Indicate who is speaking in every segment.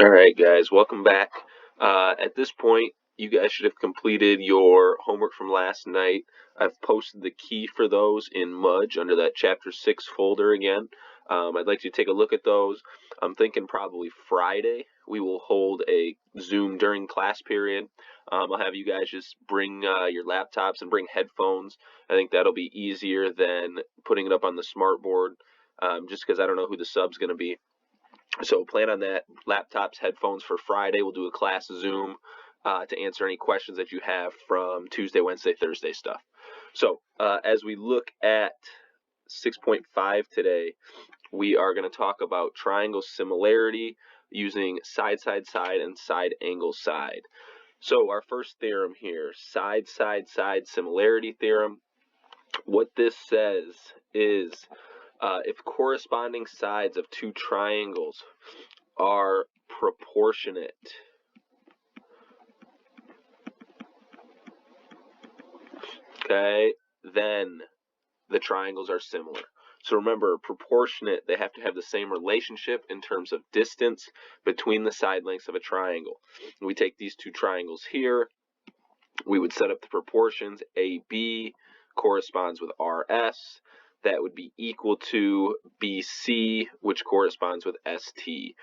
Speaker 1: All right, guys, welcome back. At this point, you guys should have completed your homework from last night. I've posted the key for those in Mudge under that Chapter 6 folder again. I'd like you to take a look at those. I'm thinking probably Friday we will hold a Zoom during class period. I'll have you guys just bring your laptops and bring headphones. I think that'll be easier than putting it up on the smart board, just because I don't know who the sub's going to be. So plan on that. Laptops, headphones for Friday. We'll do a class Zoom to answer any questions that you have from Tuesday, Wednesday, Thursday stuff. So as we look at 6.5 today, we are going to talk about triangle similarity using side, side, side, and side, angle, side. So our first theorem here, side, side, side similarity theorem. What this says is if corresponding sides of two triangles are proportionate, okay, then the triangles are similar. So remember, proportionate, they have to have the same relationship in terms of distance between the side lengths of a triangle. We take these two triangles here, we would set up the proportions. AB corresponds with RS. That would be equal to BC, which corresponds with ST.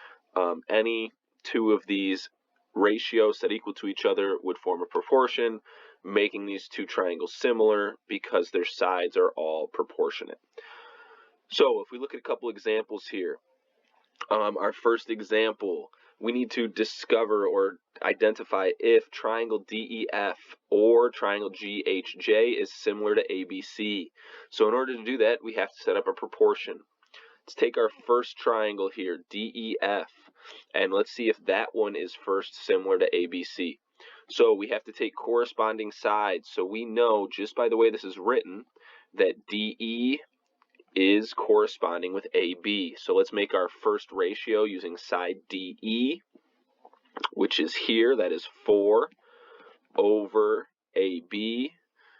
Speaker 1: Any two of these ratios set equal to each other would form a proportion, making these two triangles similar because their sides are all proportionate. So if we look at a couple examples here, our first example, we need to discover or identify if triangle DEF or triangle GHJ is similar to ABC. So in order to do that, we have to set up a proportion. Let's take our first triangle here, DEF, and let's see if that one is first similar to ABC. So we have to take corresponding sides. So we know, just by the way this is written, that DE is corresponding with AB. So let's make our first ratio using side DE, which is here, that is 4 over AB,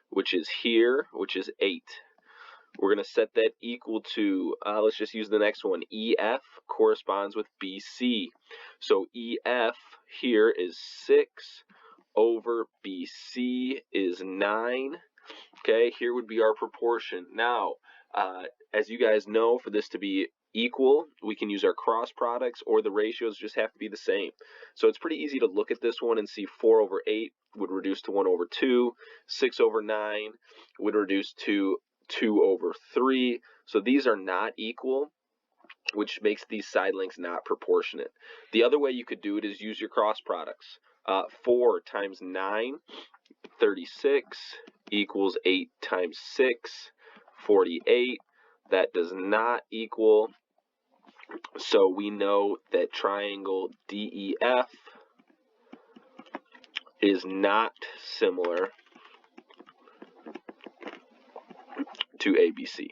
Speaker 1: which is here, which is 8. We're going to set that equal to, let's just use the next one, EF corresponds with BC. So EF here is 6 over BC is 9. Okay, here would be our proportion. Now, as you guys know, for this to be equal, we can use our cross products, or the ratios just have to be the same. So it's pretty easy to look at this one and see 4 over 8 would reduce to 1 over 2, 6 over 9 would reduce to 2 over 3. So these are not equal, which makes these side lengths not proportionate. The other way you could do it is use your cross products. 4 times 9, 36, equals 8 times 6, 48. That does not equal. So we know that triangle DEF is not similar to ABC.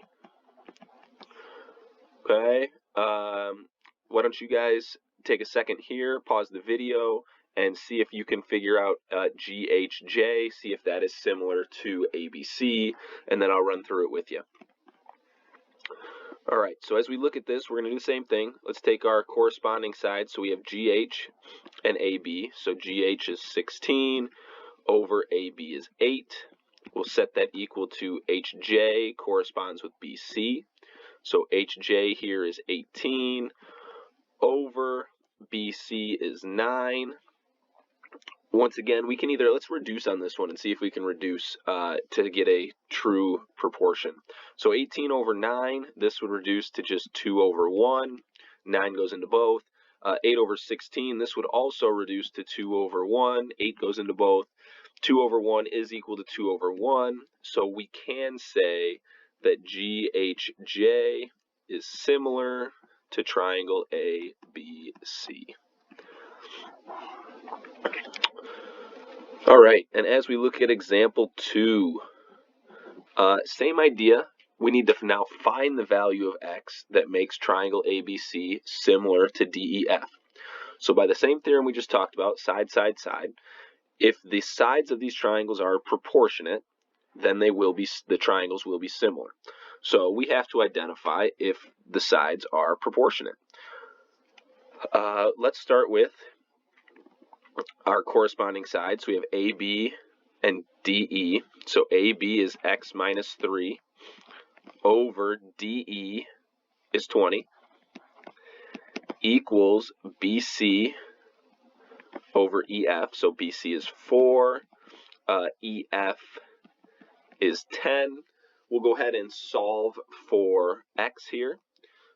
Speaker 1: Okay, why don't you guys take a second here, pause the video, and see if you can figure out GHJ, see if that is similar to ABC, and then I'll run through it with you. All right, so as we look at this, we're going to do the same thing. Let's take our corresponding sides. So we have GH and AB. So GH is 16 over AB is 8. We'll set that equal to HJ corresponds with BC. So HJ here is 18 over BC is 9. Once again, we can either, let's reduce on this one and see if we can reduce to get a true proportion. So 18 over 9, this would reduce to just 2 over 1. 9 goes into both. 8 over 16, this would also reduce to 2 over 1. 8 goes into both. 2 over 1 is equal to 2 over 1. So we can say that GHJ is similar to triangle ABC. All right, and as we look at example 2, same idea. We need to now find the value of x that makes triangle ABC similar to DEF. So by the same theorem we just talked about, side, side, side, if the sides of these triangles are proportionate, then the triangles will be similar. So we have to identify if the sides are proportionate. Let's start with our corresponding sides. So we have AB and DE. So AB is x minus 3 over DE is 20 equals BC over EF. So BC is 4, EF is 10. We'll go ahead and solve for x here.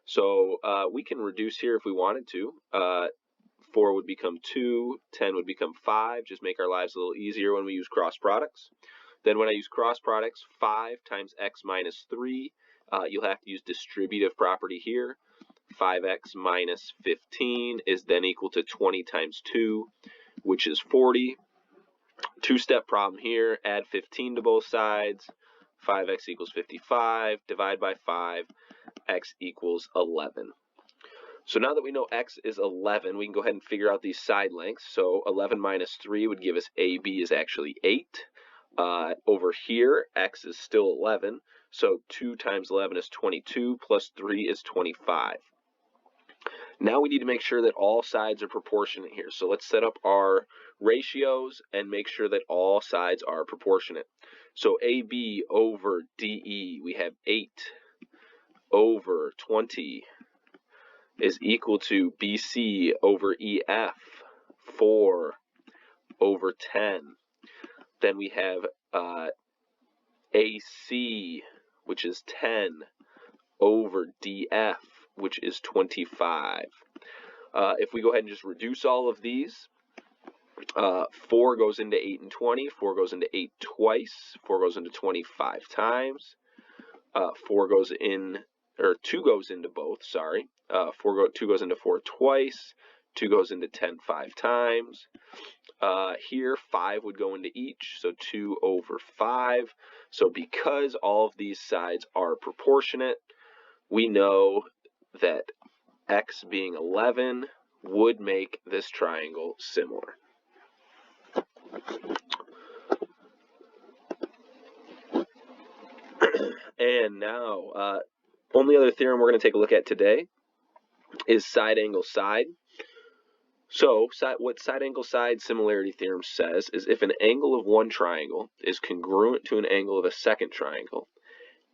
Speaker 1: So we can reduce here if we wanted to. 4 would become 2, 10 would become 5. Just make our lives a little easier when we use cross products. Then when I use cross products, 5 times x minus 3, you'll have to use distributive property here. 5x minus 15 is then equal to 20 times 2, which is 40. Two-step problem here, add 15 to both sides. 5x equals 55, divide by 5, x equals 11. So now that we know x is 11, we can go ahead and figure out these side lengths. So 11 minus 3 would give us AB is actually 8. Over here, x is still 11. So 2 times 11 is 22, plus 3 is 25. Now we need to make sure that all sides are proportionate here. So let's set up our ratios and make sure that all sides are proportionate. So AB over DE, we have 8 over 20 is equal to BC over EF, 4 over 10. Then we have AC, which is 10, over DF, which is 25. If we go ahead and just reduce all of these, 4 goes into 8 and 20, 4 goes into 8 twice, 4 goes into 25 times, 4 goes in, or 2 goes into both, sorry. 2 goes into 4 twice, 2 goes into 10 5 times. Here, 5 would go into each, so 2 over 5. So because all of these sides are proportionate, we know that x being 11 would make this triangle similar. And now, only other theorem we're going to take a look at today is side angle side. So what side angle side similarity theorem says is if an angle of one triangle is congruent to an angle of a second triangle,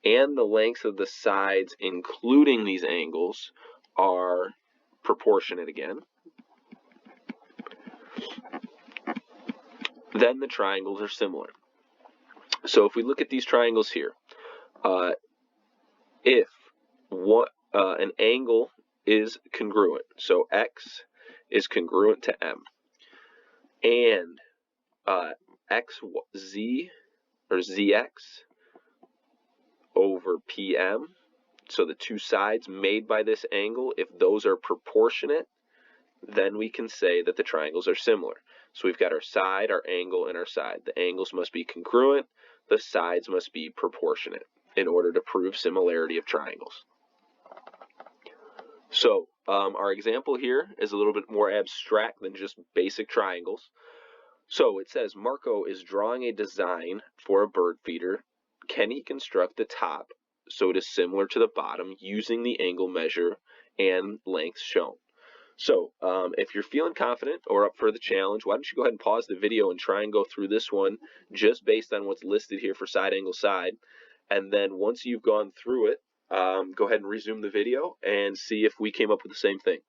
Speaker 1: and the lengths of the sides including these angles are proportionate again, then the triangles are similar. So if we look at these triangles here, if an angle is congruent, so x is congruent to m, and xz or zx over pm, so the two sides made by this angle, if those are proportionate, then we can say that the triangles are similar. So we've got our side, our angle, and our side. The angles must be congruent, the sides must be proportionate in order to prove similarity of triangles. So our example here is a little bit more abstract than just basic triangles. So it says Marco is drawing a design for a bird feeder. Can he construct the top so it is similar to the bottom using the angle measure and lengths shown? So if you're feeling confident or up for the challenge, why don't you go ahead and pause the video and try and go through this one just based on what's listed here for side angle side. And then once you've gone through it, go ahead and resume the video and see if we came up with the same thing.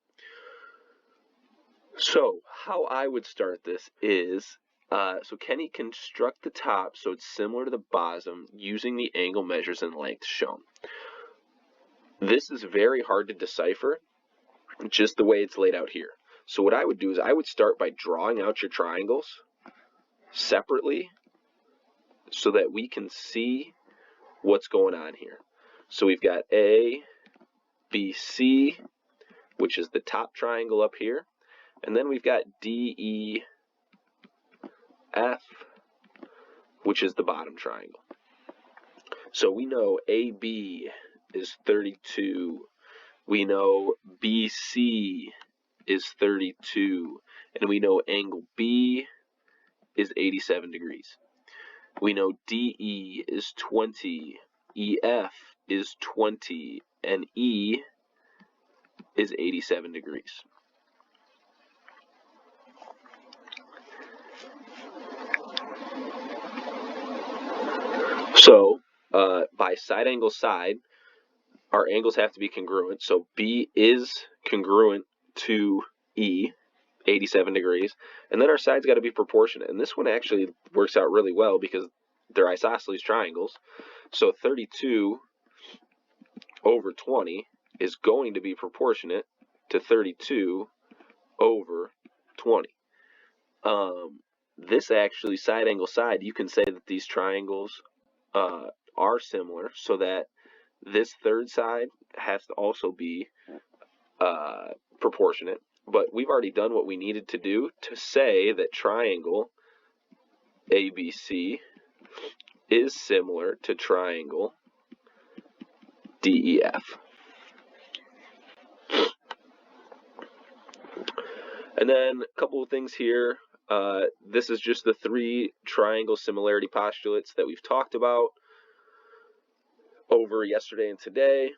Speaker 1: So how I would start this is, so can he construct the top so it's similar to the bottom using the angle measures and lengths shown? This is very hard to decipher just the way it's laid out here. So what I would do is I would start by drawing out your triangles separately so that we can see what's going on here. So we've got A, B, C, which is the top triangle up here, and then we've got D, E, F, which is the bottom triangle. So we know AB is 32, we know BC is 32, and we know angle B is 87 degrees. We know DE is 20, EF is 20, and E is 87 degrees. So by side angle side, our angles have to be congruent. So B is congruent to E, 87 degrees. And then our sides got to be proportionate. And this one actually works out really well because they're isosceles triangles. So 32 over 20 is going to be proportionate to 32 over 20. This actually, side angle side, you can say that these triangles are similar, so that this third side has to also be proportionate. But we've already done what we needed to do to say that triangle ABC is similar to triangle DEF. And then a couple of things here. This is just the 3 triangle similarity postulates that we've talked about over yesterday and today.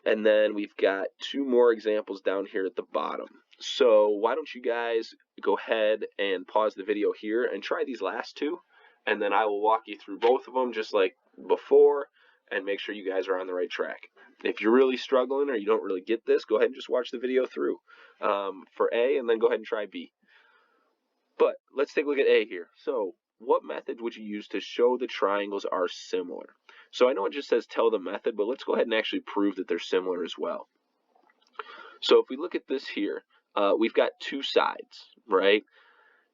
Speaker 1: And then we've got 2 more examples down here at the bottom. So why don't you guys go ahead and pause the video here and try these last 2, and then I will walk you through both of them just like before and make sure you guys are on the right track. If you're really struggling or you don't really get this, go ahead and just watch the video through for A, and then go ahead and try B. But let's take a look at A here. So what method would you use to show the triangles are similar? So I know it just says tell the method, but let's go ahead and actually prove that they're similar as well. So if we look at this here, we've got 2 sides, right?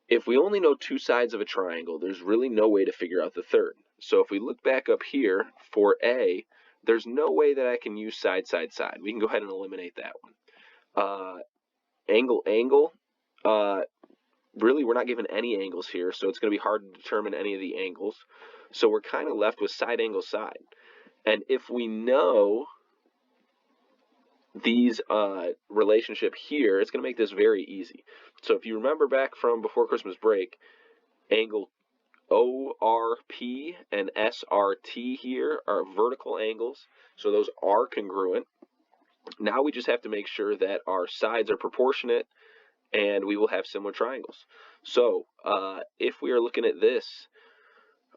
Speaker 1: If we only know 2 sides of a triangle, there's really no way to figure out the third. So if we look back up here for A, there's no way that I can use side, side, side. We can go ahead and eliminate that one. Angle, angle, really we're not given any angles here, so it's going to be hard to determine any of the angles. So we're kind of left with side, angle, side. And if we know these relationship here, it's going to make this very easy. So if you remember back from before Christmas break, angle ORP and SRT here are vertical angles, so those are congruent. Now we just have to make sure that our sides are proportionate and we will have similar triangles. So if we are looking at this,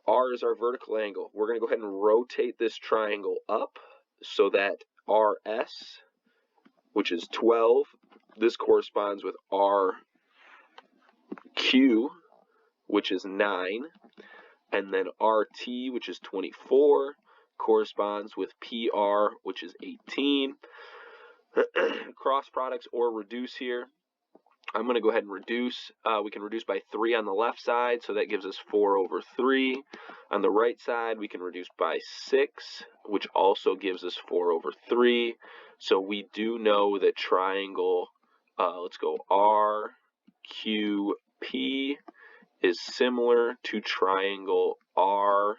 Speaker 1: R is our vertical angle. We're going to go ahead and rotate this triangle up so that RS, which is 12, this corresponds with RQ, which is 9, and then RT, which is 24, corresponds with PR, which is 18. Cross products or reduce here. I'm going to go ahead and reduce. We can reduce by 3 on the left side, so that gives us 4 over 3. On the right side, we can reduce by 6, which also gives us 4 over 3. So we do know that triangle, let's go RQP, is similar to triangle RST.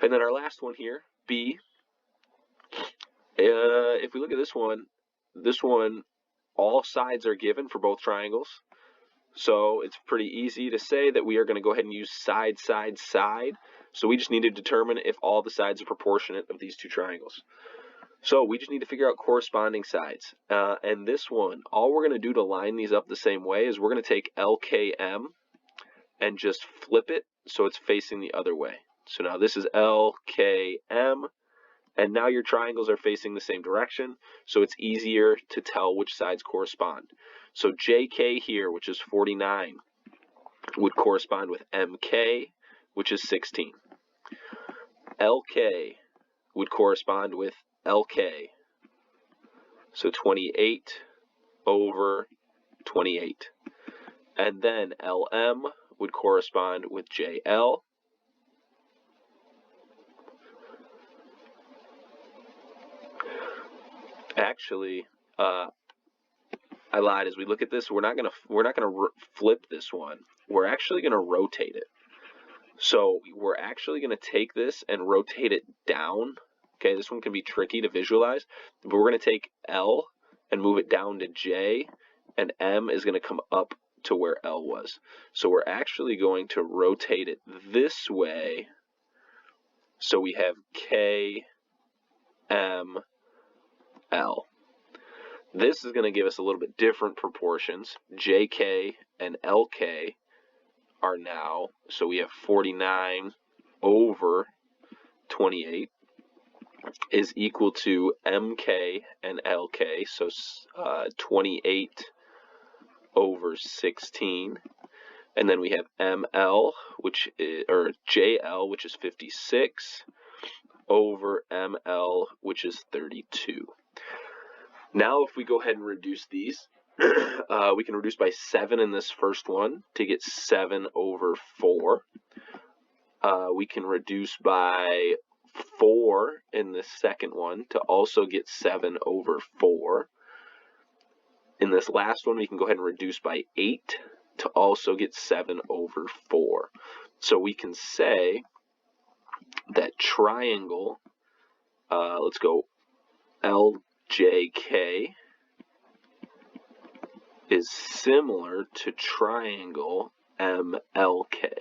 Speaker 1: And then our last one here, B. If we look at this one, all sides are given for both triangles. So it's pretty easy to say that we are going to go ahead and use side, side, side. So we just need to determine if all the sides are proportionate of these 2 triangles. So we just need to figure out corresponding sides. And this one, all we're going to do to line these up the same way is we're going to take LKM and just flip it so it's facing the other way. So now this is LKM. And now your triangles are facing the same direction, so it's easier to tell which sides correspond. So JK here, which is 49, would correspond with MK, which is 16. LK would correspond with LK, so 28 over 28. And then LM would correspond with JL. Actually, I lied. As we look at this, we're not gonna flip this one. We're actually gonna rotate it. So we're actually gonna take this and rotate it down. Okay, this one can be tricky to visualize, but we're gonna take L and move it down to J, and M is gonna come up to where L was. So we're actually going to rotate it this way. So we have K, M, L. This is going to give us a little bit different proportions. JK and LK are now, so we have 49 over 28 is equal to MK and LK, so 28 over 16. And then we have ML, which is, or JL, which is 56, over ML, which is 32. Now, if we go ahead and reduce these, we can reduce by 7 in this first one to get 7 over 4. We can reduce by 4 in the second one to also get 7 over 4. In this last one, we can go ahead and reduce by 8 to also get 7 over 4. So we can say that triangle, let's go LJK, is similar to triangle MLK.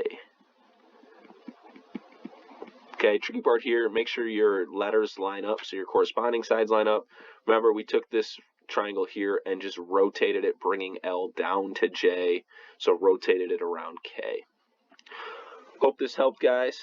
Speaker 1: Okay, tricky part here, make sure your letters line up so your corresponding sides line up. Remember, we took this triangle here and just rotated it, bringing L down to J, so rotated it around K. Hope this helped, guys.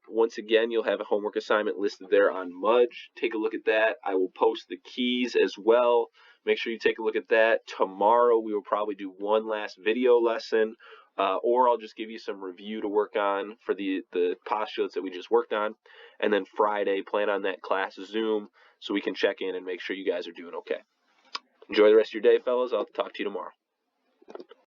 Speaker 1: Once again, you'll have a homework assignment listed there on Mudge. Take a look at that. I will post the keys as well. Make sure you take a look at that. Tomorrow, we will probably do one last video lesson, or I'll just give you some review to work on for the postulates that we just worked on. And then Friday, plan on that class Zoom so we can check in and make sure you guys are doing okay. Enjoy the rest of your day, fellas. I'll talk to you tomorrow.